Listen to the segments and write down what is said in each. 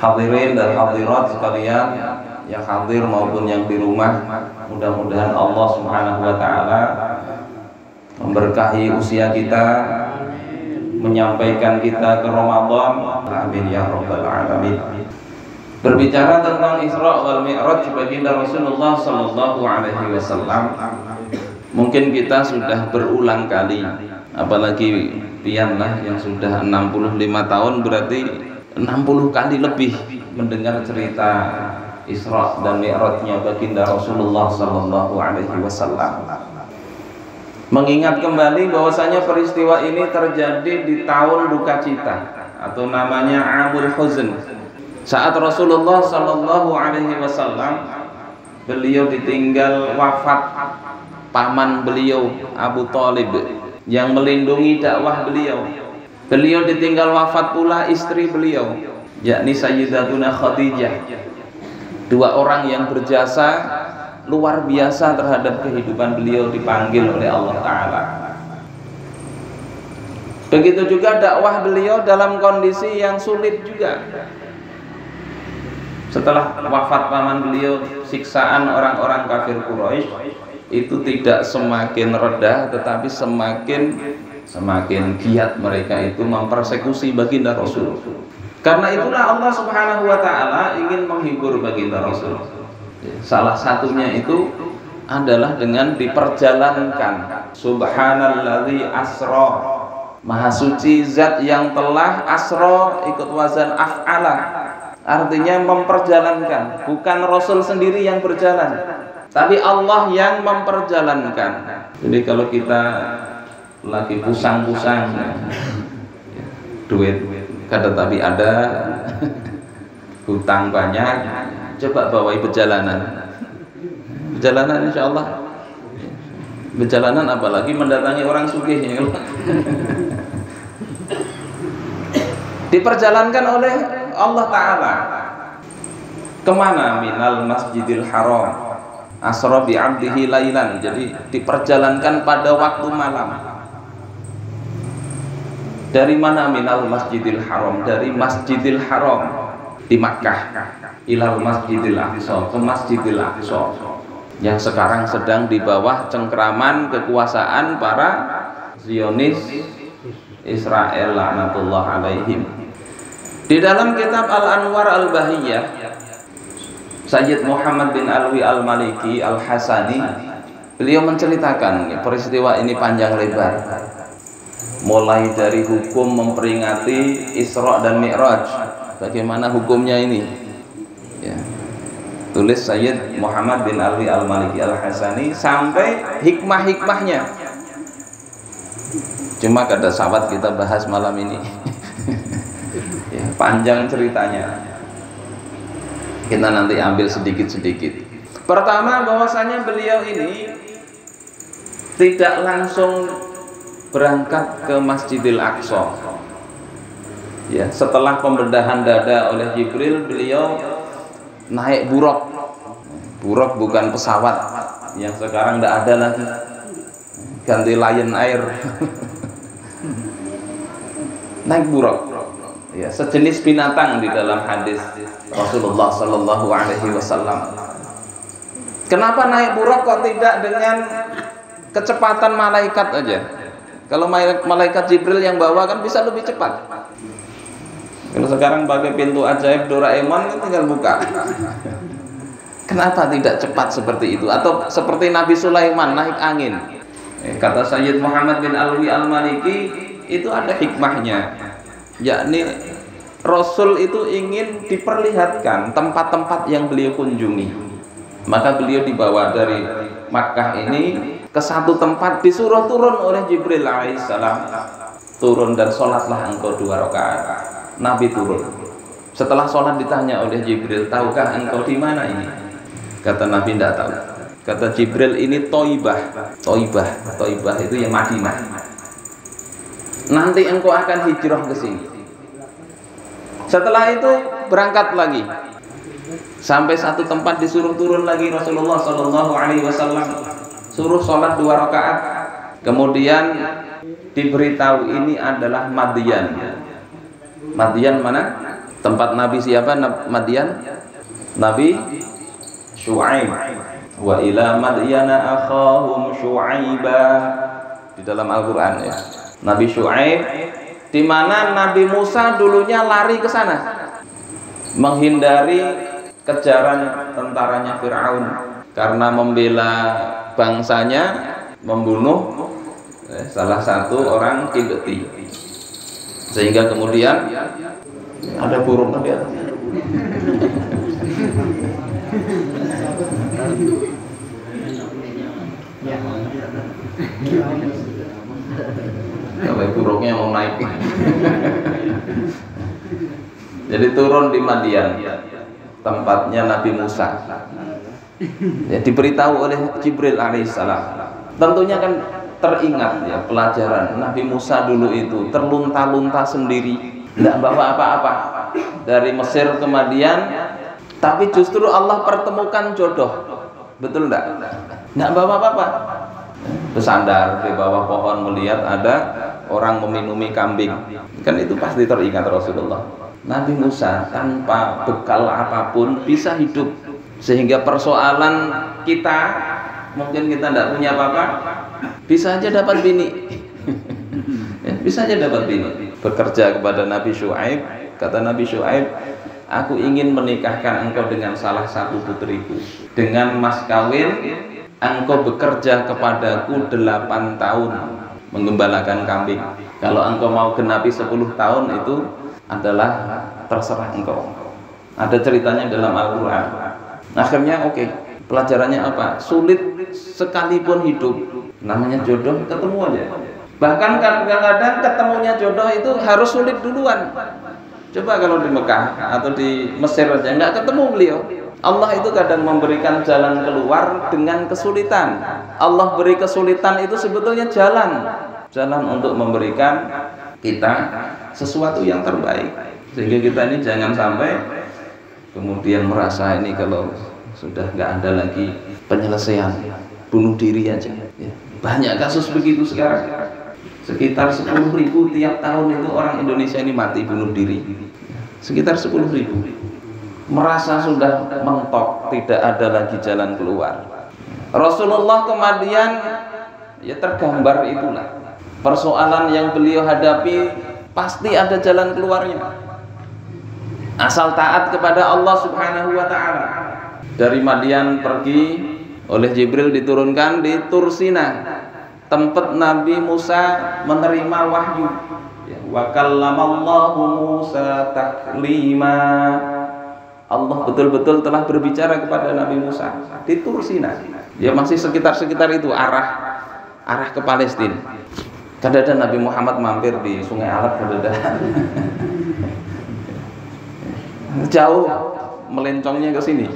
Hadirin dan hadirat sekalian yang hadir maupun yang di rumah, mudah-mudahan Allah Subhanahu wa taala memberkahi usia kita, menyampaikan kita ke Ramadan. Amin ya rabbal alamin. Berbicara tentang Isra wal Mi'raj baginda Rasulullah sallallahu alaihi wasallam, mungkin kita sudah berulang kali, apalagi pian lah yang sudah 65 tahun, berarti 60 kali lebih mendengar cerita Isra dan Mi'rajnya baginda Rasulullah sallallahu alaihi wasallam. Mengingat kembali bahwasanya peristiwa ini terjadi di tahun duka cita atau namanya Amul Huzn. Saat Rasulullah sallallahu alaihi wasallam beliau ditinggal wafat paman beliau Abu Thalib yang melindungi dakwah beliau. Beliau ditinggal wafat pula istri beliau, yakni Sayyidatuna Khadijah. Dua orang yang berjasa luar biasa terhadap kehidupan beliau dipanggil oleh Allah Ta'ala. Begitu juga dakwah beliau dalam kondisi yang sulit juga. Setelah wafat paman beliau, siksaan orang-orang kafir Quraisy itu tidak semakin reda, tetapi semakin giat mereka itu mempersekusi baginda Rasul. Karena itulah Allah Subhanahu wa taala ingin menghibur baginda Rasul. Salah satunya itu adalah dengan diperjalankan. Subhanalladzi asra, maha suci zat yang telah asra, ikut wazan af'ala, artinya memperjalankan. Bukan Rasul sendiri yang berjalan, tapi Allah yang memperjalankan. Jadi kalau kita lagi pusang-pusang, duit kada tapi ada, hutang banyak, coba bawahi perjalanan insya Allah. Perjalanan apalagi mendatangi orang sugih ya. Diperjalankan oleh Allah Ta'ala. Kemana? Minal Masjidil Haram asra bi'abdihi lailan. Jadi diperjalankan pada waktu malam. Dari mana? Minal Masjidil Haram, dari Masjidil Haram di Makkah, ilal Masjidil Aqsa, ke Masjidil Aqsa yang sekarang sedang di bawah cengkraman kekuasaan para Zionis Israel laknatullah alaihim. Di dalam kitab Al-Anwar Al-Bahiyah, Sayyid Muhammad bin Alwi Al-Maliki Al-Hasani, beliau menceritakan peristiwa ini panjang lebar, mulai dari hukum memperingati Isra dan Mi'raj, bagaimana hukumnya ini ya. Tulis Sayyid Muhammad bin Alwi Al-Maliki Al-Hasani, sampai hikmah-hikmahnya. Cuma kada sahabat kita bahas malam ini. Ya, panjang ceritanya, kita nanti ambil sedikit-sedikit. Pertama, bahwasanya beliau ini tidak langsung berangkat ke Masjidil Aqsa. Ya, setelah pembedahan dada oleh Jibril, beliau naik buraq. Buraq bukan pesawat yang sekarang tidak ada lagi, ganti Lion Air. Naik buraq, ya, sejenis binatang di dalam hadis Rasulullah Sallallahu Alaihi Wasallam. Kenapa naik buraq kok tidak dengan kecepatan malaikat aja? Kalau malaikat Jibril yang bawa kan bisa lebih cepat. Kalau sekarang pakai pintu ajaib Doraemon kan tinggal buka. Kenapa tidak cepat seperti itu? Atau seperti Nabi Sulaiman naik angin? Kata Sayyid Muhammad bin Alwi Al-Maliki, itu ada hikmahnya, yakni Rasul itu ingin diperlihatkan tempat-tempat yang beliau kunjungi. Maka beliau dibawa dari Makkah ini ke satu tempat, disuruh turun oleh Jibril alaihissalam. Turun dan sholatlah engkau 2 rakaat. Nabi turun. Setelah sholat ditanya oleh Jibril, tahukah engkau di mana ini? Kata Nabi, tidak tahu. Kata Jibril, ini Thaibah. Thaibah itu yang Madinah. Nanti engkau akan hijrah ke sini. Setelah itu berangkat lagi. Sampai satu tempat disuruh turun lagi Rasulullah Sallallahu Alaihi Wasallam, suruh sholat 2 rakaat. Kemudian diberitahu ini adalah Madyan. Madyan mana? Tempat Nabi siapa? Madian? Nabi Syu'aib. Wa ila Madyana akhahum Syu'aiba, di dalam Al-Qur'an ya. Nabi Syu'aib, di mana Nabi Musa dulunya lari ke sana menghindari kejaran tentaranya Firaun karena membela bangsanya, membunuh salah satu orang Kibti, sehingga kemudian ada burung tadi ya. Kalau burungnya mau naik. Jadi turun di Madian, tempatnya Nabi Musa. Ya, diberitahu oleh Jibril alaihissalam. Tentunya kan teringat ya pelajaran Nabi Musa dulu itu terlunta-lunta sendiri, tidak bawa apa-apa dari Mesir ke Madian, tapi justru Allah pertemukan jodoh. Betul enggak? Enggak bawa apa-apa. Bersandar di bawah pohon melihat ada orang meminumi kambing. Kan itu pasti teringat Rasulullah. Nabi Musa tanpa bekal apapun bisa hidup. Sehingga persoalan kita, mungkin kita tidak punya apa-apa, bisa aja dapat bini. Bisa aja dapat bini. Bekerja kepada Nabi Syu'aib, kata Nabi Syu'aib, aku ingin menikahkan engkau dengan salah satu putriku. Dengan mas kawin, engkau bekerja kepadaku 8 tahun menggembalakan kambing. Kalau engkau mau genapi 10 tahun itu adalah terserah engkau. Ada ceritanya dalam Al-Quran. Akhirnya oke. Pelajarannya apa? Sulit sekalipun hidup, namanya jodoh ketemu aja. Bahkan kadang-kadang ketemunya jodoh itu harus sulit duluan. Coba kalau di Mekah atau di Mesir aja nggak ketemu beliau. Allah itu kadang memberikan jalan keluar dengan kesulitan. Allah beri kesulitan itu sebetulnya jalan untuk memberikan kita sesuatu yang terbaik. Sehingga kita ini jangan sampai kemudian merasa ini kalau sudah nggak ada lagi penyelesaian, bunuh diri aja. Banyak kasus begitu sekarang. Sekitar 10.000 tiap tahun itu orang Indonesia ini mati bunuh diri. Sekitar 10.000. Merasa sudah mentok, tidak ada lagi jalan keluar. Rasulullah kemudian ya tergambar itulah. Persoalan yang beliau hadapi pasti ada jalan keluarnya. Asal taat kepada Allah Subhanahu wa taala. Dari Madian pergi oleh Jibril diturunkan di Tursina, tempat Nabi Musa menerima wahyu. Wa kallamallahu Musa taklima. Allah betul-betul telah berbicara kepada Nabi Musa di Tursina. Ya masih sekitar itu arah ke Palestina. Kadang-kadang Nabi Muhammad mampir di Sungai Alat, kadang-kadang jauh melencongnya ke sini.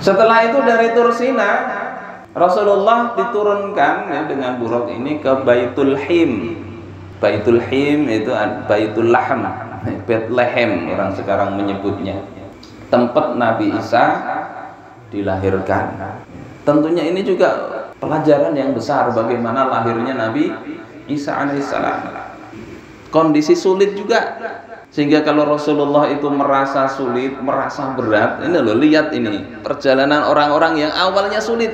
Setelah itu dari Tursina Rasulullah diturunkan ya, dengan buruk ini ke Baitul Him. Baitul Him itu Baitul Lahm, Bethlehem orang sekarang menyebutnya, tempat Nabi Isa dilahirkan. Tentunya ini juga pelajaran yang besar bagaimana lahirnya Nabi Isa alaihissalam. Kondisi sulit juga, sehingga kalau Rasulullah itu merasa sulit, merasa berat, ini loh, lihat ini perjalanan orang-orang yang awalnya sulit.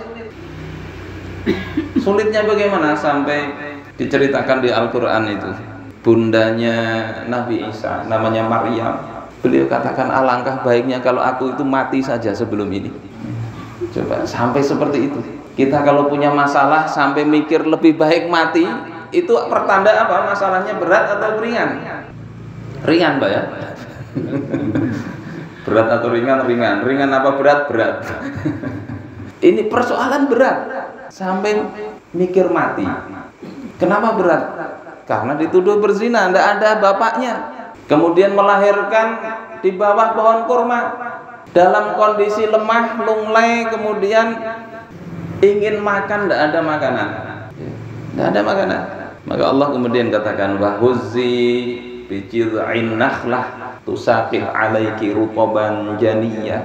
Sulitnya bagaimana sampai diceritakan di Al-Quran itu. Bundanya Nabi Isa namanya Maryam, beliau katakan alangkah baiknya kalau aku itu mati saja sebelum ini. Coba sampai seperti itu. Kita kalau punya masalah sampai mikir lebih baik mati, itu pertanda apa? Masalahnya berat atau ringan? Ringan, Pak ya. Berat atau ringan? Ringan. Ringan apa berat? Berat. Ini persoalan berat sampai mikir mati. Kenapa berat? Karena dituduh berzina, tidak ada bapaknya. Kemudian melahirkan di bawah pohon kurma dalam kondisi lemah, lunglai, kemudian ingin makan, tidak ada makanan. Tidak ada makanan. Maka Allah kemudian katakan wahuzzi bijid'in nakhlah tusaqit 'alaiki rutaban janiyah.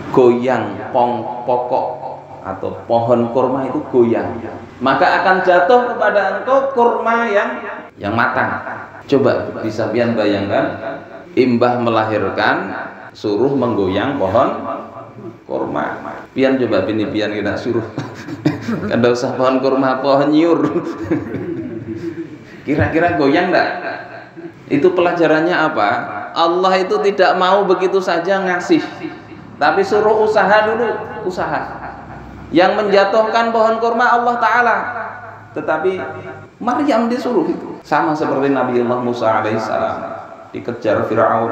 Goyang pokok atau pohon kurma itu goyang, maka akan jatuh kepada engkau kurma yang matang. Coba bisa pian bayangkan, imbah melahirkan suruh menggoyang pohon kurma. Pian coba pian kita suruh kada usah pohon kurma, pohon nyur. Kira-kira goyang enggak? Itu pelajarannya apa? Allah itu tidak mau begitu saja ngasih, tapi suruh usaha dulu, usaha. Yang menjatuhkan pohon kurma Allah Ta'ala, tetapi Maryam disuruh itu. Sama seperti Nabi Allah Musa alaihissalam dikejar Fir'aun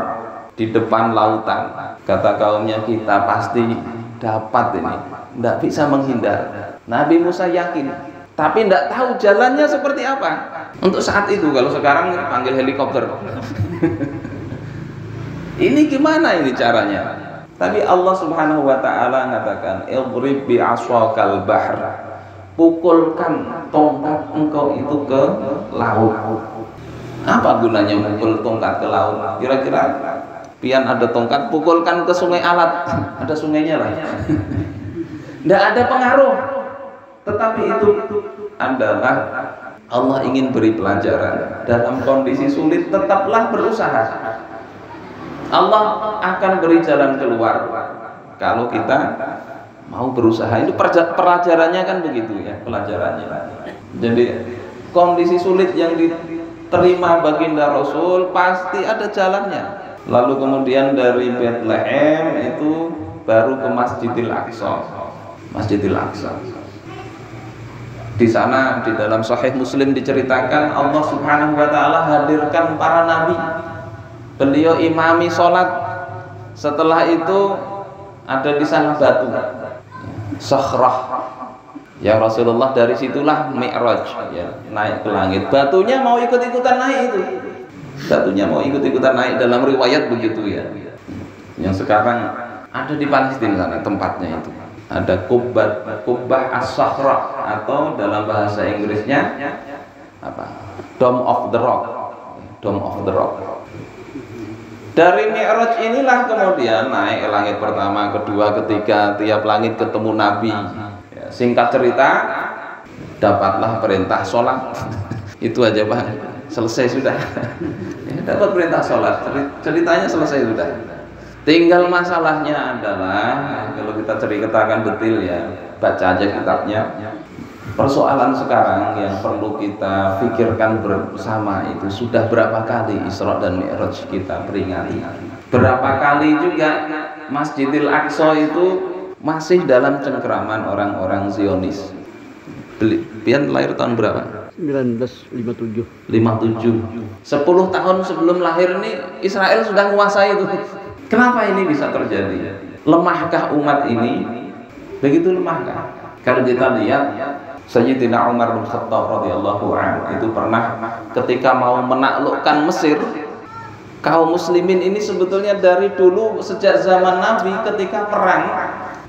di depan lautan. Kata kaumnya, kita pasti dapat ini, tidak bisa menghindar. Nabi Musa yakin, tapi tidak tahu jalannya seperti apa. Untuk saat itu, kalau sekarang panggil helikopter. Ini gimana ini caranya? Tapi Allah Subhanahu wa Ta'ala mengatakan, "Idrib bi 'ashakal bahr." Pukulkan tongkat engkau itu ke laut. Apa gunanya memukul tongkat ke laut? Kira-kira pian ada tongkat, pukulkan ke sungai alat. Ada sungainya lah. Tidak ada pengaruh. Tetapi itu adalah Allah ingin beri pelajaran. Dalam kondisi sulit tetaplah berusaha. Allah akan beri jalan keluar kalau kita mau berusaha. Itu pelajarannya kan begitu ya, pelajarannya. Jadi kondisi sulit yang diterima baginda Rasul pasti ada jalannya. Lalu kemudian dari Bethlehem itu baru ke Masjidil Aqsa. Masjidil Aqsa. Di sana di dalam Sahih Muslim diceritakan Allah Subhanahu wa Ta'ala hadirkan para nabi. Beliau imami sholat. Setelah itu ada di sana batu sakhrah. Ya Rasulullah, dari situlah Mi'raj ya, naik ke langit. Batunya mau ikut-ikutan naik itu. Batunya mau ikut-ikutan naik, dalam riwayat begitu ya. Yang sekarang ada di Palestina sana tempatnya itu. Ada Kubbah As-Sakhrah, atau dalam bahasa Inggrisnya apa? Dome of the Rock. Dome of the Rock. Dari Mi'raj inilah kemudian naik ke langit pertama, kedua, ketiga, tiap langit ketemu Nabi. Ya, singkat cerita, dapatlah perintah sholat. Itu aja Pak, selesai sudah. Ya, dapat perintah sholat, ceritanya selesai sudah. Tinggal masalahnya adalah, kalau kita ceritakan detail ya, baca aja kitabnya. Persoalan sekarang yang perlu kita pikirkan bersama itu, sudah berapa kali Isra dan Mi'raj kita peringati. Berapa kali juga Masjidil Aqsa itu masih dalam cengkeraman orang-orang Zionis. Pian lahir tahun berapa? 1957. 57. 10 tahun sebelum lahir ini Israel sudah menguasai itu. Kenapa ini bisa terjadi? Lemahkah umat ini? Begitu lemahkah? Kalau kita lihat Sayyidina Umar bin Khattab radhiyallahu anhu itu pernah ketika mau menaklukkan Mesir, kaum muslimin ini sebetulnya dari dulu sejak zaman Nabi ketika perang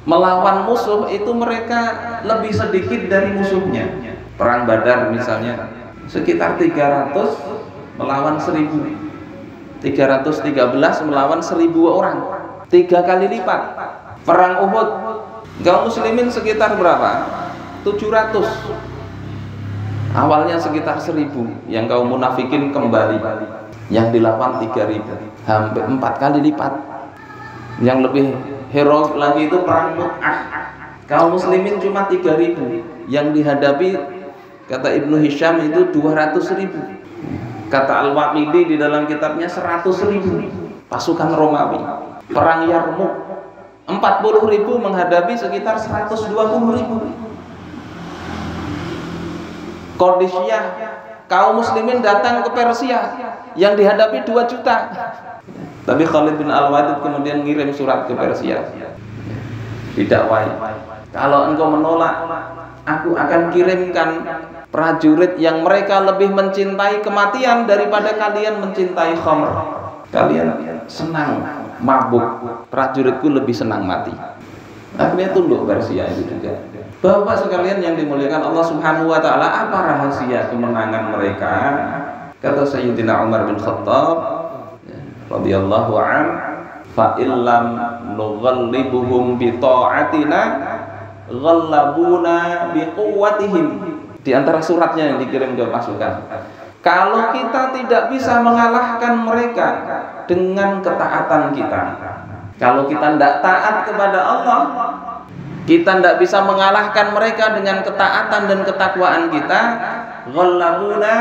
melawan musuh itu mereka lebih sedikit dari musuhnya. Perang Badar misalnya sekitar 300 melawan 1000. 313 melawan 1000 orang. 3 kali lipat. Perang Uhud kaum muslimin sekitar berapa? 700. Awalnya sekitar 1000, yang kaum munafikin kembali, yang dilawan 3000, hampir 4 kali lipat. Yang lebih heroik lagi itu perang Mu'ah. Kaum muslimin cuma 3000, yang dihadapi kata Ibnu Hisham itu 200.000. Kata Al-Waqidi di dalam kitabnya 100.000 pasukan Romawi. Perang Yarmuk 40.000 menghadapi sekitar 120.000. Qadisiyah, kaum muslimin datang ke Persia yang dihadapi 2 juta. Tapi Khalid bin Al-Walid kemudian ngirim surat ke Persia, didakwai, kalau engkau menolak, aku akan kirimkan prajurit yang mereka lebih mencintai kematian daripada kalian mencintai khamr. Kalian senang mabuk, prajuritku lebih senang mati. Akhirnya tunduk Persia itu juga. Bapak sekalian yang dimuliakan Allah Subhanahu wa Ta'ala, apa rahasia kemenangan mereka? Kata Sayyidina Umar bin Khattab radhiyallahu an, fa illam nughallibuhum bi ta'atina ghallabuna bi quwwatihim. Di antara suratnya yang dikirim ke pasukan, Kalau kita tidak bisa mengalahkan mereka dengan ketaatan kita, kalau kita tidak taat kepada Allah, kita tidak bisa mengalahkan mereka dengan ketaatan dan ketakwaan kita, ghallabuna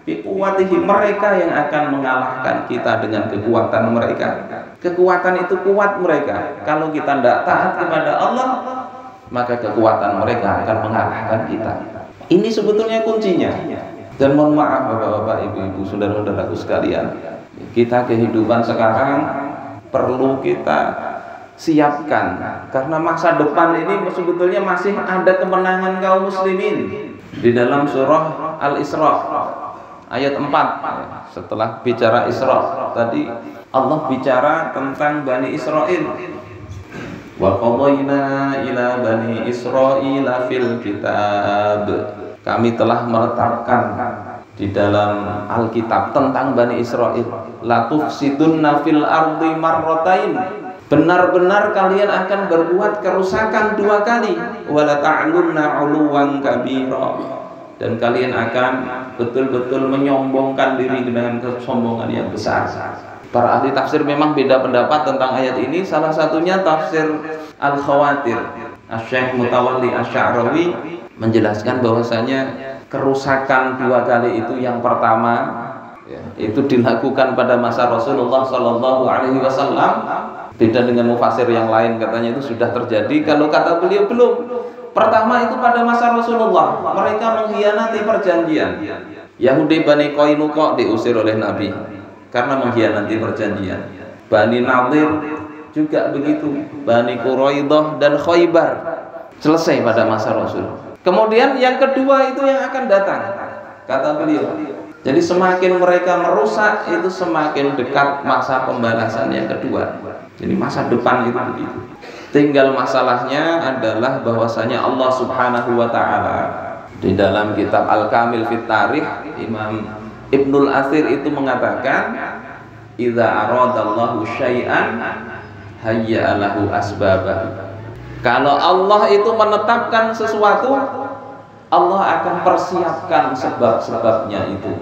biquwwatihim, mereka yang akan mengalahkan kita dengan kekuatan mereka. Kekuatan itu kuat mereka. Kalau kita tidak taat kepada Allah, maka kekuatan mereka akan mengalahkan kita. Ini sebetulnya kuncinya. Dan mohon maaf bapak-bapak, ibu-ibu, saudara-saudaraku sekalian, kita kehidupan sekarang perlu kita siapkan, karena masa depan ini sebetulnya masih ada kemenangan kaum muslimin. Di dalam surah Al-Isra ayat 4, setelah bicara Isra tadi, Allah bicara tentang Bani Israel. Wa qadayna ila bani Israila fil kitab, kami telah menetapkan di dalam Alkitab tentang Bani Israel, la tufsidunna fil ardi marratain, benar-benar kalian akan berbuat kerusakan 2 kali, wala ta'lunna 'uluwan kabira, dan kalian akan betul-betul menyombongkan diri dengan kesombongan yang besar. Para ahli tafsir memang beda pendapat tentang ayat ini. Salah satunya tafsir Al-Khawatir, Asy-Syaikh Mutawalli Asy-Sya'rawi menjelaskan bahwasanya kerusakan 2 kali itu, yang pertama itu dilakukan pada masa Rasulullah Shallallahu Alaihi Wasallam. Beda dengan mufasir yang lain, katanya itu sudah terjadi. Kalau kata beliau belum. Pertama itu pada masa Rasulullah, mereka mengkhianati perjanjian. Yahudi Bani Qainuqa diusir oleh Nabi karena mengkhianati perjanjian. Bani Nadir juga begitu, Bani Quraidah dan Khaybar selesai pada masa Rasul. Kemudian yang kedua itu yang akan datang, kata beliau. Jadi semakin mereka merusak, itu semakin dekat masa pembalasan yang kedua. Jadi masa depan itu begitu. Tinggal masalahnya adalah bahwasanya Allah Subhanahu wa taala di dalam kitab Al-Kamil fit Tarikh, Imam Ibnul Athir itu mengatakan, idza aradallahu syai'an hayya lahu asbabah. Kalau Allah itu menetapkan sesuatu, Allah akan persiapkan sebab-sebabnya itu.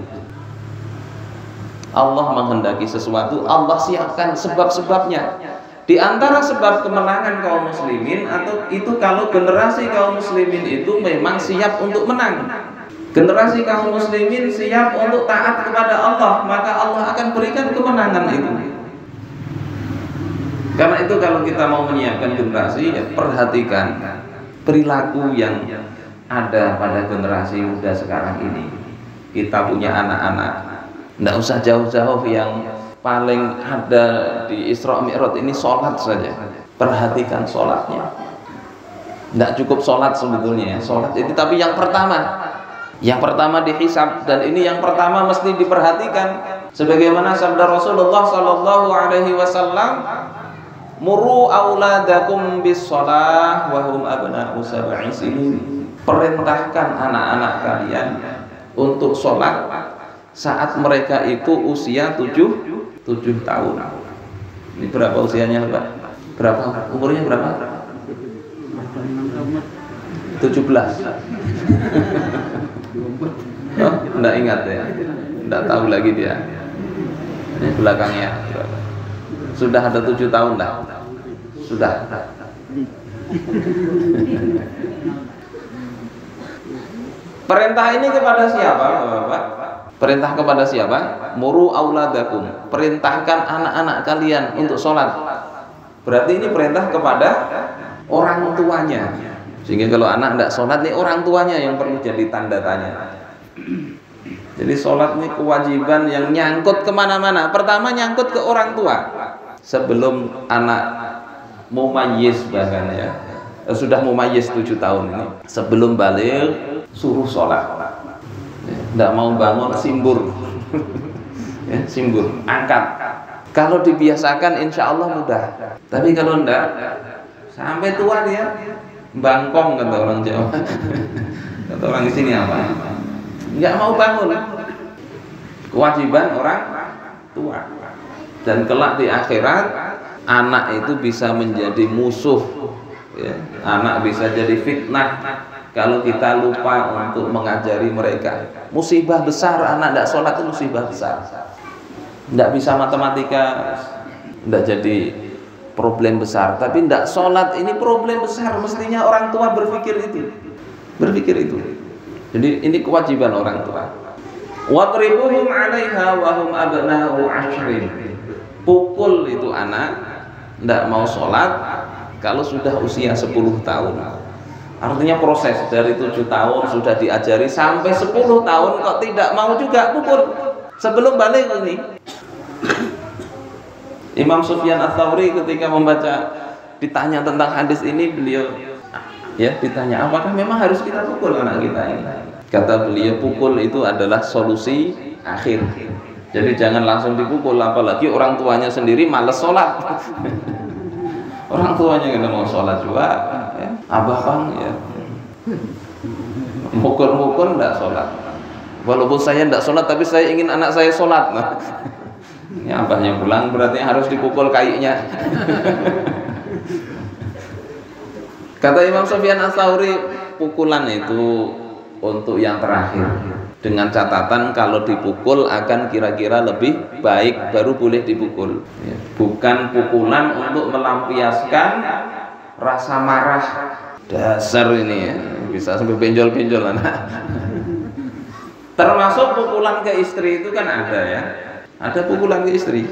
Allah menghendaki sesuatu, Allah siapkan sebab-sebabnya. Di antara sebab kemenangan kaum muslimin atau itu kalau generasi kaum muslimin itu memang siap untuk menang. Generasi kaum muslimin siap untuk taat kepada Allah, maka Allah akan berikan kemenangan itu. Karena itu kalau kita mau menyiapkan generasi, ya perhatikan perilaku yang ada pada generasi muda sekarang ini. Kita punya anak-anak, tidak usah jauh-jauh, yang paling ada di Isra Mi'raj ini sholat saja. Perhatikan sholatnya. Tidak cukup sholat sebetulnya, sholat itu tapi yang pertama dihisab, dan ini yang pertama mesti diperhatikan. Sebagaimana sabda Rasulullah Sallallahu Alaihi Wasallam, muru auladakum bis shalah wa hum abna'u sab'i sinin. Perintahkan anak-anak kalian untuk sholat saat mereka itu usia 7 tahun. Ini berapa usianya, Pak? Berapa? Umurnya berapa? 17. Oh, enggak ingat ya. Enggak tahu lagi dia. Ini belakangnya. Sudah ada 7 tahun dah. Sudah. Perintah ini kepada siapa, Bapak? Perintah kepada siapa? Muru auladakum. Perintahkan anak-anak kalian untuk sholat. Berarti ini perintah kepada orang tuanya. Sehingga kalau anak tidak sholat, nih orang tuanya yang perlu jadi tanda tanya. Jadi sholat ini kewajiban yang nyangkut kemana-mana. Pertama nyangkut ke orang tua. Sebelum anak mumayyiz bahkan ya, sudah mumayyiz 7 tahun ini, sebelum balik suruh sholat. Tidak mau bangun simbur. Ya, simbur, angkat. Kalau dibiasakan insya Allah mudah. Tapi kalau tidak, sampai tua dia bangkong, kata orang Jawa. Kata orang di sini apa? Nggak mau bangun. Kewajiban orang tua. Dan kelak di akhirat, anak itu bisa menjadi musuh, ya. Anak bisa jadi fitnah, kalau kita lupa untuk mengajari mereka. Musibah besar anak tidak sholat itu musibah besar. Tidak bisa matematika, tidak jadi problem besar. Tapi tidak sholat ini problem besar. Mestinya orang tua berpikir itu. Jadi ini kewajiban orang tua. Wadribuhum 'alaiha wa hum abna'u 'ashrin. Pukul itu anak tidak mau sholat kalau sudah usia 10 tahun. Artinya proses dari 7 tahun sudah diajari sampai 10 tahun kok tidak mau juga pukul sebelum balik ini. Imam Sufyan Ats-Tsauri ketika ditanya tentang hadis ini, beliau ditanya apakah memang harus kita pukul anak kita ini. Kata beliau, pukul itu adalah solusi akhir. Jadi jangan langsung dipukul, apalagi orang tuanya sendiri males sholat. Orang tuanya nggak mau sholat juga, ya. Abah bang, ya. Mukul nggak sholat. Walaupun saya nggak sholat, tapi saya ingin anak saya sholat. Nah, ya abahnya pulang berarti harus dipukul kayunya. Kata Imam Sufyan Ats-Tsauri, pukulan itu untuk yang terakhir. Dengan catatan kalau dipukul akan kira-kira lebih baik baru boleh dipukul. Bukan pukulan untuk melampiaskan rasa marah. Dasar ini ya, bisa sampai benjol-benjol anak. Termasuk pukulan ke istri itu kan ada ya. Ada pukulan ke istri.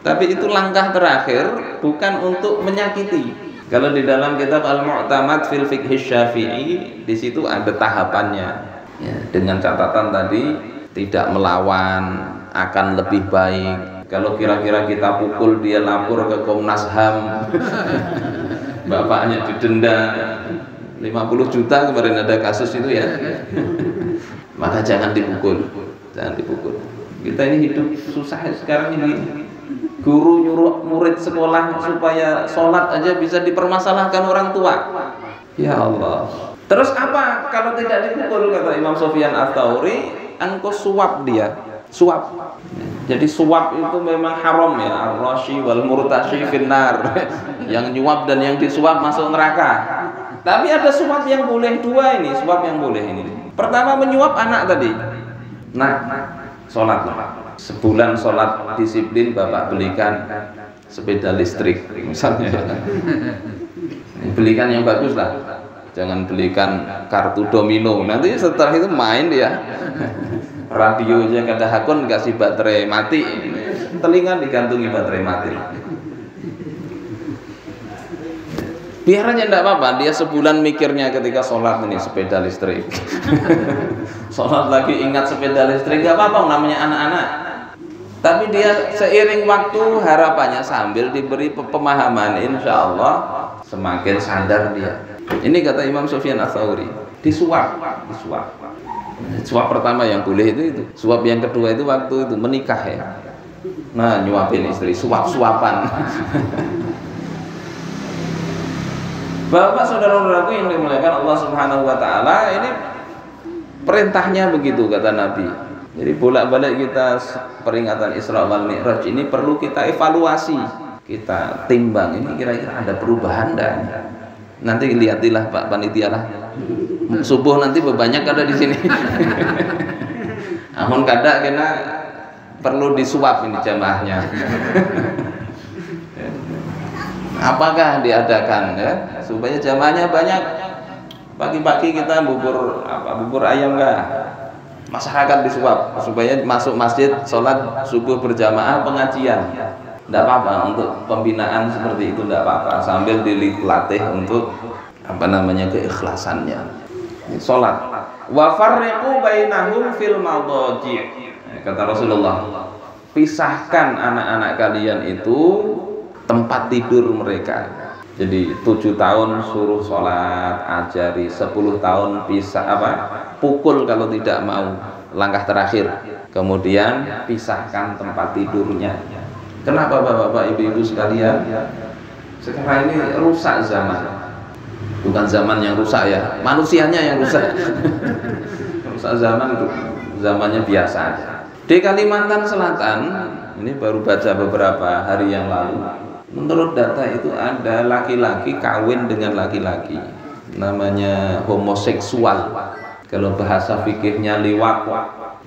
Tapi itu langkah terakhir, bukan untuk menyakiti. Kalau di dalam kitab Al-Mu'tamad fil Fiqh Syafi'i, di situ ada tahapannya. Ya, dengan catatan tadi tidak melawan akan lebih baik. Kalau kira-kira kita pukul dia lapor ke Komnas HAM, bapaknya didenda 50 juta kemarin ada kasus itu ya. Maka jangan dipukul, Kita ini hidup susah sekarang ini. Guru nyuruh murid sekolah supaya sholat aja bisa dipermasalahkan orang tua. Ya Allah. Terus apa kalau tidak dipukul, kata Imam Sufyan Ats-Tsauri, engkau suap dia, suap. Jadi suap itu memang haram ya, ar-rashi wal murtashi finnar. Yang nyuap dan yang disuap masuk neraka. Tapi ada suap yang boleh, dua ini, suap yang boleh ini. Pertama menyuap anak tadi. Nah, sholat sebulan sholat disiplin, bapak belikan sepeda listrik misalnya. Belikan yang bagus lah. Jangan belikan kartu domino, nanti setelah itu main dia. Radionya kada hakun kasih baterai mati, telinga digantungi baterai mati. Biar aja enggak apa-apa, dia sebulan mikirnya ketika sholat ini sepeda listrik. Sholat lagi ingat sepeda listrik, enggak apa-apa namanya anak-anak. Tapi dia seiring waktu harapannya sambil diberi pemahaman, insya Allah semakin sadar dia. Ini kata Imam Sufyan Ats-Tsauri, disuap. Suap pertama yang boleh itu. Suap yang kedua itu waktu itu menikah ya. Nah, nyuapin istri, suap-suapan. Bapak saudara-saudaraku yang dimuliakan Allah Subhanahu wa taala, ini perintahnya begitu kata Nabi. Jadi bolak-balik kita peringatan Isra wal Mi'raj ini perlu kita evaluasi, kita timbang ini kira-kira ada perubahan enggak? Nanti lihatilah Pak Panitia lah. Subuh nanti banyak ada di sini. Namun kadang kena perlu disuap ini jamaahnya. Apakah diadakan ya supaya jamaahnya banyak? Pagi-pagi kita bubur ayam enggak? Masyarakat disuap supaya masuk masjid sholat subuh berjamaah pengajian. Tidak apa-apa untuk pembinaan seperti itu, tidak apa-apa sambil dilatih untuk keikhlasannya. Sholat. Wa farriqu bainahum fil madaji'. Kata Rasulullah, pisahkan anak-anak kalian itu tempat tidur mereka. Jadi 7 tahun suruh sholat, ajari, 10 tahun pukul kalau tidak mau, langkah terakhir. Kemudian pisahkan tempat tidurnya. Kenapa bapak-bapak, ibu-ibu sekalian? Sekarang ini rusak zaman. Bukan zaman yang rusak ya, manusianya yang rusak. Rusak zaman itu zamannya biasa aja. Di Kalimantan Selatan, ini baru baca beberapa hari yang lalu. Menurut data itu ada laki-laki kawin dengan laki-laki. namanya homoseksual. Kalau bahasa fikihnya liwat,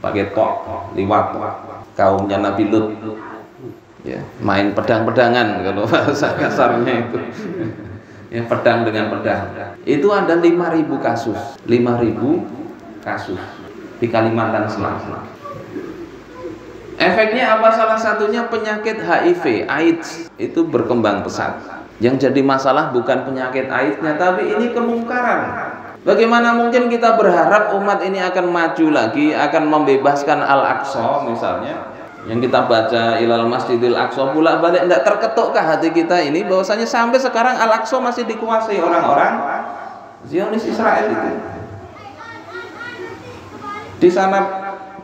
pakai tok, liwat. Kaumnya Nabi Lut. Ya, main pedang-pedangan kalau bahasa kasarnya itu. Ya, pedang dengan pedang. Itu ada 5.000 kasus. 5.000 kasus di Kalimantan Selatan. Efeknya apa? Salah satunya penyakit HIV, AIDS itu berkembang pesat. Yang jadi masalah bukan penyakit AIDS-nya, tapi ini kemungkaran. Bagaimana mungkin kita berharap umat ini akan maju lagi, akan membebaskan Al-Aqsa misalnya, yang kita baca Ilal Masjidil Aqsa bolak-balik, tidak terketukkah hati kita ini bahwasanya sampai sekarang Al-Aqsa masih dikuasai orang-orang Zionis Israel itu. Di sana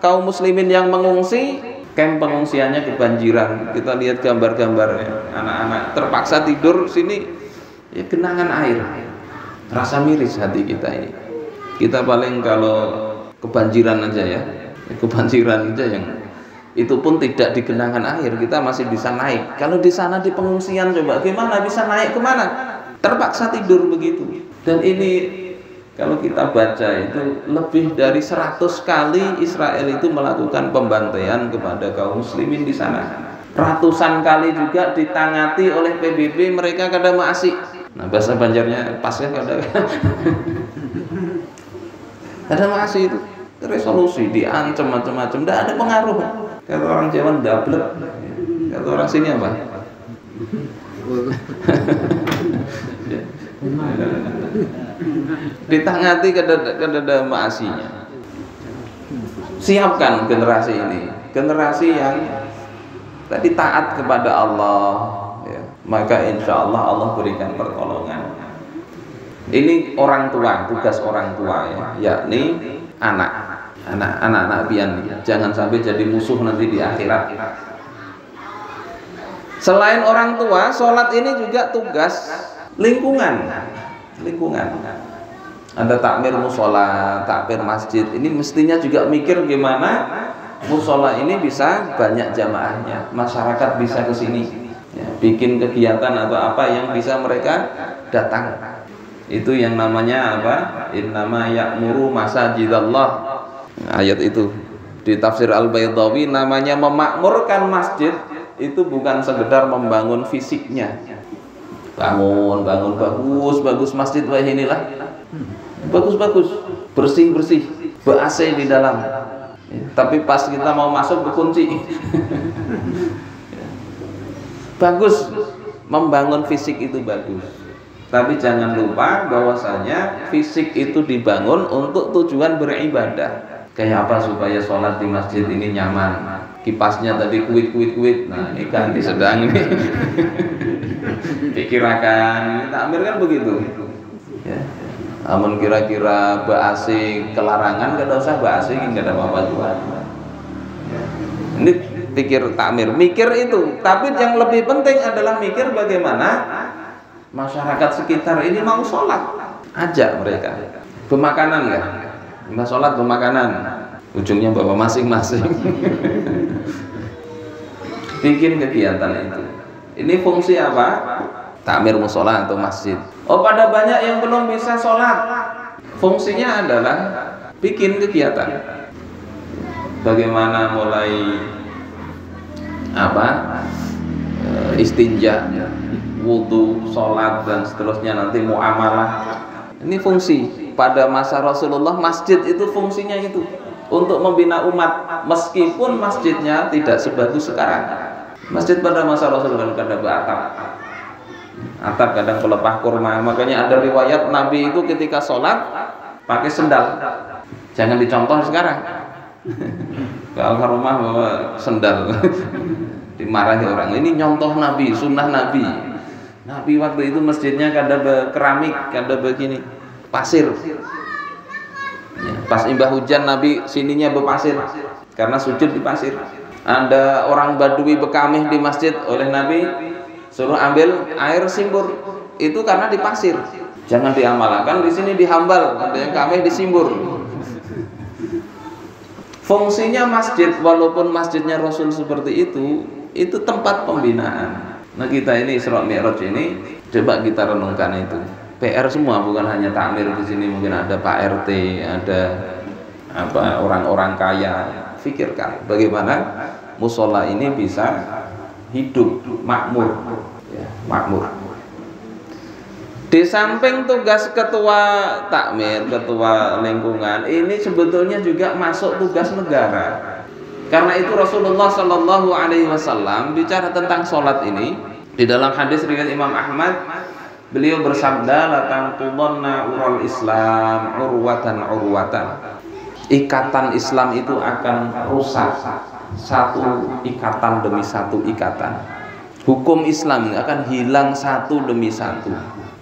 kaum muslimin yang mengungsi, kamp pengungsiannya kebanjiran. Kita lihat gambar-gambarnya, anak-anak terpaksa tidur sini, ya genangan air. Rasa miris hati kita ini. Kita paling kalau kebanjiran aja ya, kebanjiran aja yang itu pun tidak di genangan air, kita masih bisa naik. Kalau di sana di pengungsian coba gimana bisa naik kemana? Terpaksa tidur begitu. Dan ini kalau kita baca itu lebih dari 100 kali Israel itu melakukan pembantaian kepada kaum muslimin di sana. Ratusan kali juga ditangati oleh PBB, mereka kada masih. Nah, bahasa Banjarnya pas kan kada masih itu resolusi diancam macam-macam, tidak ada pengaruh. Kata orang Jawa dablek, kata orang sini apa? Ditangati kada maasinya. Siapkan generasi ini, generasi yang tadi taat kepada Allah, ya. Maka insya Allah Allah berikan pertolongan. Ini orang tua, tugas orang tua ya, yakni anak-anak pian, jangan sampai jadi musuh nanti di akhirat. Selain orang tua, sholat ini juga tugas lingkungan. Ada takmir musola, takmir masjid. Ini mestinya juga mikir gimana musola ini bisa banyak jamaahnya, masyarakat bisa ke sini. Ya, bikin kegiatan atau apa yang bisa mereka datang. Itu yang namanya apa? Innama ya'muru masajidallah. Ayat itu di tafsir Al-Baydawi namanya memakmurkan masjid itu bukan sekedar membangun fisiknya. Bangun bagus masjid, wah inilah. Bagus, bersih, ber-AC di dalam. Ya, tapi pas kita mau masuk dikunci. Bagus, membangun fisik itu bagus. Tapi jangan lupa bahwasanya fisik itu dibangun untuk tujuan beribadah. Kayak apa supaya sholat di masjid ini nyaman? Kipasnya tadi kuit. Nah, ini kan sedang ini. Pikirakan, takmir kan begitu. Ya. Namun kira-kira BAC kelarangan, gak usah BAC, gak ada apa-apa juga. Ini pikir takmir, mikir itu. Tapi yang lebih penting adalah mikir bagaimana masyarakat sekitar ini mau sholat. Ajak mereka. Pemakanan ya, mbak sholat pemakanan. Ujungnya bawa masing-masing. Bikin kegiatan itu. Ini fungsi apa? Takmir musola atau masjid. Oh, pada banyak yang belum bisa sholat. Fungsinya adalah bikin kegiatan. Bagaimana mulai istinja, wudhu, sholat dan seterusnya, nanti muamalah. Ini fungsi. Pada masa Rasulullah masjid itu fungsinya itu untuk membina umat, meskipun masjidnya tidak sebagus sekarang. Masjid pada masa Rasulullah kadang atap kadang pelepah kurma. Makanya ada riwayat Nabi itu ketika sholat pakai sendal. Jangan dicontoh sekarang. Kalau rumah bawa sendal dimarahi orang. Ini nyontoh Nabi, sunnah Nabi. Nabi waktu itu masjidnya kada keramik, kada begini, pasir. Ya, pas imbah hujan Nabi sininya berpasir karena sujud di pasir. Ada orang Badui bekamih di masjid, oleh Nabi suruh ambil air simbur, itu karena di pasir. Jangan diamalkan di sini dihambal, ada yang kamih disimbur. Fungsinya masjid, walaupun masjidnya Rasul seperti itu tempat pembinaan. Nah, kita ini Isra Mi'raj ini coba kita renungkan itu. PR semua, bukan hanya takmir di sini, mungkin ada Pak RT, ada orang-orang kaya. Fikirkan bagaimana musola ini bisa hidup makmur, ya, makmur. Di samping tugas ketua takmir, ketua lingkungan, ini sebetulnya juga masuk tugas negara. Karena itu Rasulullah Shallallahu Alaihi Wasallam bicara tentang sholat ini di dalam hadis riwayat Imam Ahmad. Beliau bersabda, la tanqudhanna ural Islam urwatan urwatan. Ikatan Islam itu akan rusak satu ikatan demi satu ikatan. Hukum Islam akan hilang satu demi satu.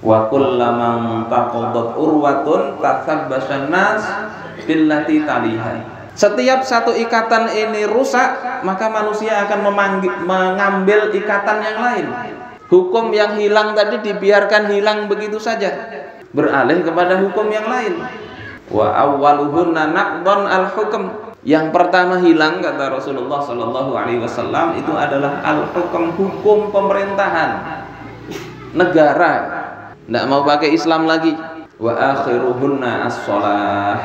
Wa kullaman taqadat urwatun tathabbasan nas billati taliha. Setiap satu ikatan ini rusak, maka manusia akan mengambil ikatan yang lain. Hukum yang hilang tadi dibiarkan hilang begitu saja, beralih kepada hukum yang lain. Wa awwaluhunna naqdan al-hukm. Yang pertama hilang, kata Rasulullah Sallallahu Alaihi Wasallam, itu adalah al-hukm, hukum pemerintahan negara. Tidak mau pakai Islam lagi. Wa akhiruhunna as-shalah.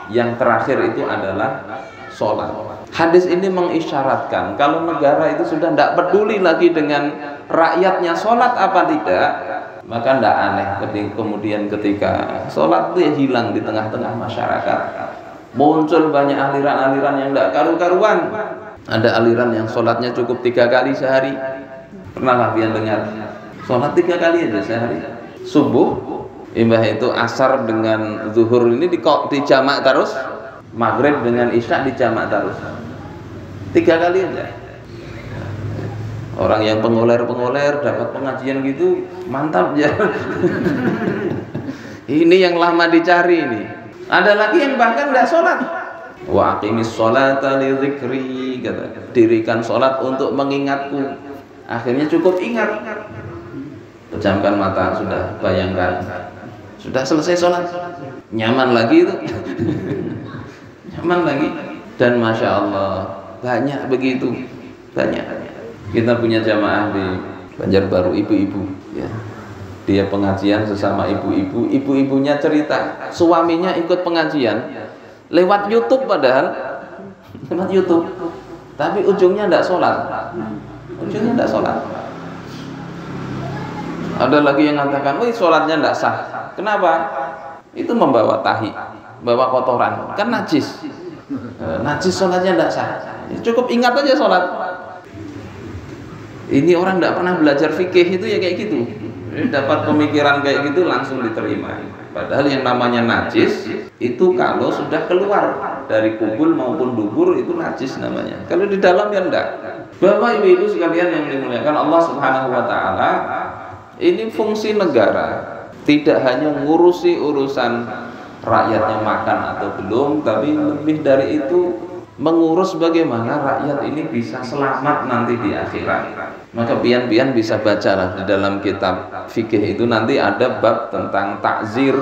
Yang terakhir itu adalah sholat. Hadis ini mengisyaratkan kalau negara itu sudah tidak peduli lagi dengan rakyatnya sholat apa tidak, maka tidak aneh kemudian ketika sholat itu ya hilang di tengah-tengah masyarakat. Muncul banyak aliran-aliran yang tidak karu-karuan. Ada aliran yang sholatnya cukup 3 kali sehari. Pernah kalian dengar? Sholat 3 kali aja sehari. Subuh, imbah itu asar dengan zuhur ini dijamak terus. Maghrib dengan isya dijamak terus. 3 kali aja. Orang yang pengoler dapat pengajian gitu mantap ya. Ini yang lama dicari ini. Ada lagi yang bahkan tidak sholat. Wa aqimis sholata li dzikri, kata, dirikan sholat untuk mengingatku. Akhirnya cukup ingat. Pejamkan mata, sudah bayangkan, sudah selesai sholat, nyaman lagi itu. Nyaman lagi. Dan Masya Allah banyak begitu, banyak. Kita punya jamaah di Banjarbaru, ibu-ibu ya. Dia pengajian sesama ibu-ibu, ibu-ibunya cerita suaminya ikut pengajian lewat YouTube, padahal lewat YouTube, tapi ujungnya tidak sholat, ujungnya tidak sholat. Ada lagi yang mengatakan, wih sholatnya tidak sah. Kenapa? Itu membawa tahi, bawa kotoran, kan najis. Najis sholatnya tidak sah. Cukup ingat aja sholat. Ini orang tidak pernah belajar fikih itu ya kayak gitu. Dapat pemikiran kayak gitu langsung diterima. Padahal yang namanya najis itu kalau sudah keluar dari kubul maupun dubur itu najis namanya. Kalau di dalam ya enggak. Bapak ibu sekalian yang dimuliakan Allah Subhanahu wa taala, ini fungsi negara tidak hanya ngurusi urusan rakyatnya makan atau belum, tapi lebih dari itu mengurus bagaimana rakyat ini bisa selamat nanti di akhirat. Maka pian-pian bisa bacalah di dalam kitab fikih itu nanti ada bab tentang takzir,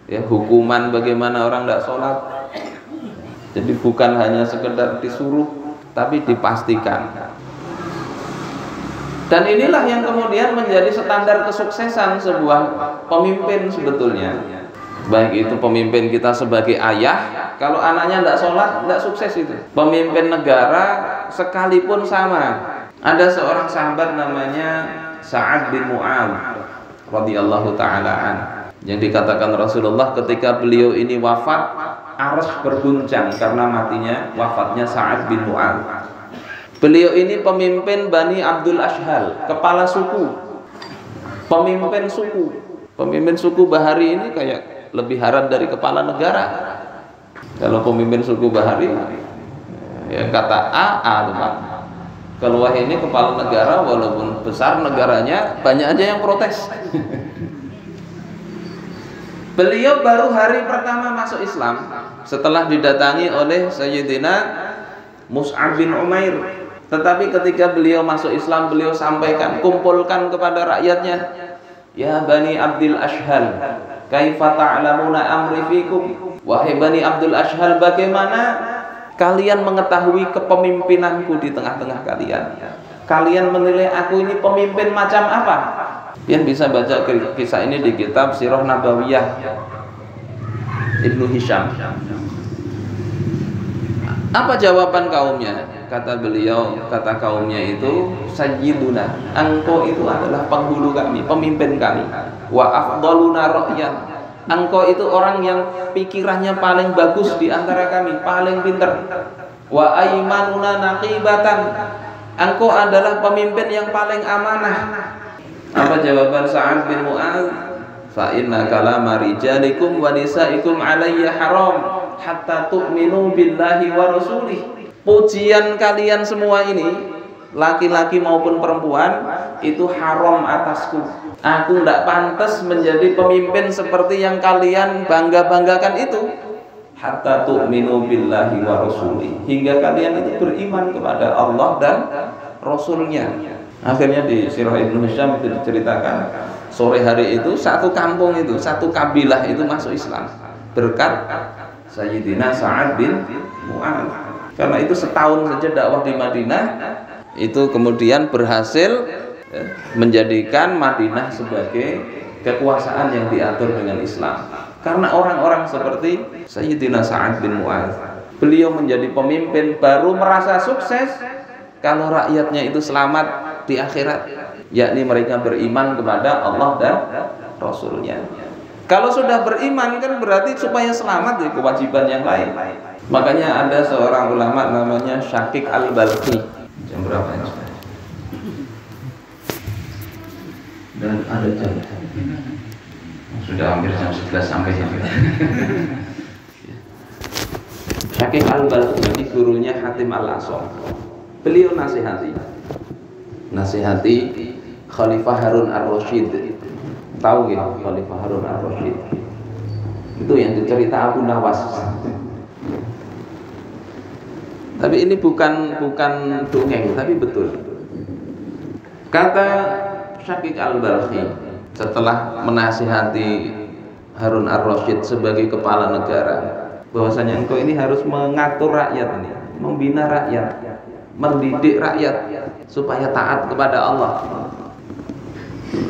ya, hukuman bagaimana orang tidak sholat. Jadi bukan hanya sekedar disuruh, tapi dipastikan. Dan inilah yang kemudian menjadi standar kesuksesan sebuah pemimpin sebetulnya. Baik itu pemimpin kita sebagai ayah, kalau anaknya tidak sholat, tidak sukses itu. Pemimpin negara sekalipun sama. Ada seorang sahabat namanya Sa'ad bin Mu'adz radhiyallahu ta'ala an, yang dikatakan Rasulullah ketika beliau ini wafat, arsy berguncang karena matinya, wafatnya Sa'ad bin Mu'adz. Beliau ini pemimpin Bani Abdul Ashhal, kepala suku, pemimpin suku. Pemimpin suku Bahari ini kayak lebih harat dari kepala negara. Kalau pemimpin suku Bahari ya kata A teman. Kalau ini kepala negara, walaupun besar negaranya, banyak aja yang protes. Beliau baru hari pertama masuk Islam setelah didatangi oleh Sayyidina Mus'ab bin Umair. Tetapi ketika beliau masuk Islam, beliau sampaikan, kumpulkan kepada rakyatnya, ya Bani Abdul Ashhal, kaifa ta'lamuna amri fikum. Wahai Bani Abdul Ashhal, bagaimana kalian mengetahui kepemimpinanku di tengah-tengah kalian? Kalian menilai aku ini pemimpin macam apa? Pian bisa baca kisah ini di kitab Sirah Nabawiyah Ibnu Hisham. Apa jawaban kaumnya? Kata beliau, kata kaumnya itu, sayyiduna, engkau itu adalah penghulu kami, pemimpin kami. Wa afdaluna ra'yan, engkau itu orang yang pikirannya paling bagus di antara kami, paling pintar. Wa aymanuna naqibatan, engkau adalah pemimpin yang paling amanah. Apa jawaban Sa'ad bin Mu'adz? Fa inna kalama rijalikum wa nisaikum alayya haram hatta tu'minu billahi wa rasulih. Pujian kalian semua ini, laki-laki maupun perempuan, itu haram atasku. Aku tidak pantas menjadi pemimpin seperti yang kalian bangga-banggakan itu. Hatta tu'minu billahi wa rasulih, hingga kalian itu beriman kepada Allah dan Rasulnya. Akhirnya di Sirah Ibnu Hisham itu diceritakan, sore hari itu satu kampung itu, satu kabilah itu masuk Islam berkat Sayyidina Sa'ad bin Mu'adz. Karena itu setahun saja dakwah di Madinah itu kemudian berhasil menjadikan Madinah sebagai kekuasaan yang diatur dengan Islam. Karena orang-orang seperti Sayyidina Sa'ad bin Mu'adz, beliau menjadi pemimpin baru merasa sukses kalau rakyatnya itu selamat di akhirat, yakni mereka beriman kepada Allah dan Rasulnya. Kalau sudah beriman kan berarti supaya selamat ya kewajiban yang lain. Makanya ada seorang ulama namanya Syaqiq Al-Balkhi. Jam berapa ini? Dan ada jam. Sudah hampir jam 11 sampai jam. Syaqiq Al-Balkhi ini gurunya Hatim Al-Asam. Beliau nasihati Khalifah Harun Ar-Rasyid. Tahu gitu Khalifah Harun Ar-Rasyid? Itu yang dicerita Abu Nawas. Tapi ini bukan dongeng, tapi betul. Kata Syaqiq Al-Balkhi setelah menasihati Harun Ar-Rasyid sebagai kepala negara, bahwasanya engkau ini harus mengatur rakyat ini, membina rakyat, mendidik rakyat supaya taat kepada Allah.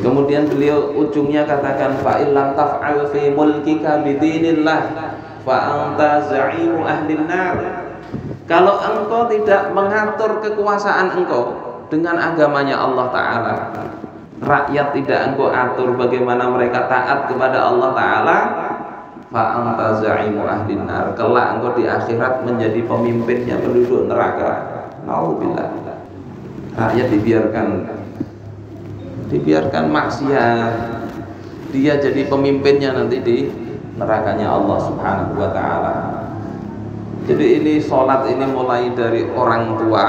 Kemudian beliau ujungnya katakan, fa illam taf'al fi mulkika bidinillah fa anta za'imu ahlin nar. Kalau engkau tidak mengatur kekuasaan engkau dengan agamanya Allah Ta'ala, rakyat tidak engkau atur bagaimana mereka taat kepada Allah Ta'ala, fa anta za'imu ahlin nar, kelak engkau di akhirat menjadi pemimpinnya penduduk neraka. Nauzubillah. Rakyat dibiarkan maksiat, dia jadi pemimpinnya nanti di nerakanya Allah Subhanahu wa Ta'ala. Jadi ini sholat ini mulai dari orang tua,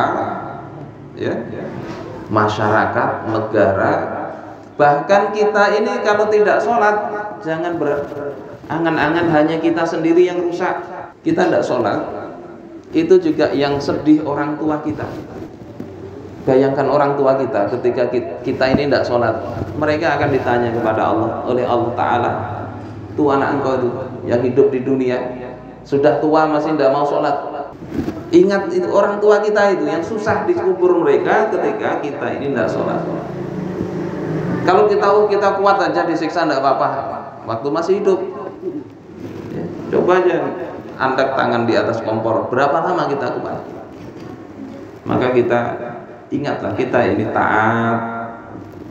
ya, masyarakat, negara, bahkan kita ini kalau tidak sholat jangan berangan-angan hanya kita sendiri yang rusak. Kita tidak sholat, itu juga yang sedih orang tua kita. Bayangkan orang tua kita ketika kita ini tidak sholat, mereka akan ditanya kepada Allah oleh Allah Ta'ala, tuh anak engkau itu yang hidup di dunia sudah tua masih tidak mau sholat. Ingat itu orang tua kita itu yang susah dikubur mereka ketika kita ini tidak sholat. Kalau kita kuat aja disiksa tidak apa-apa waktu masih hidup. Ya, coba aja angkat tangan di atas kompor, berapa lama kita kuat? Maka kita ingatlah, kita ini taat.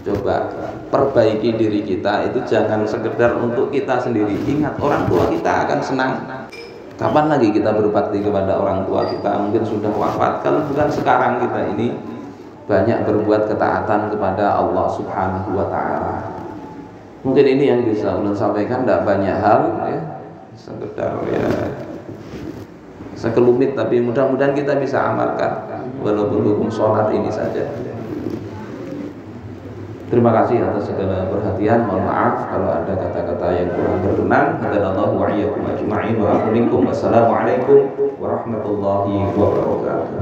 Coba perbaiki diri kita itu jangan sekedar untuk kita sendiri. Ingat orang tua kita akan senang. Kapan lagi kita berbakti kepada orang tua kita? Mungkin sudah wafat. Kalau bukan sekarang kita ini banyak berbuat ketaatan kepada Allah Subhanahu wa Ta'ala. Mungkin ini yang bisa ulun sampaikan, tidak banyak hal ya, sekedar ya sekelumit, tapi mudah-mudahan kita bisa amalkan walaupun hukum sholat ini saja. Terima kasih atas segala perhatian. Mohon maaf kalau ada kata-kata yang kurang berkenan. Hadanallahu wa iyyakum ajma'in wa afu minkum. Wassalamualaikum warahmatullahi wabarakatuh.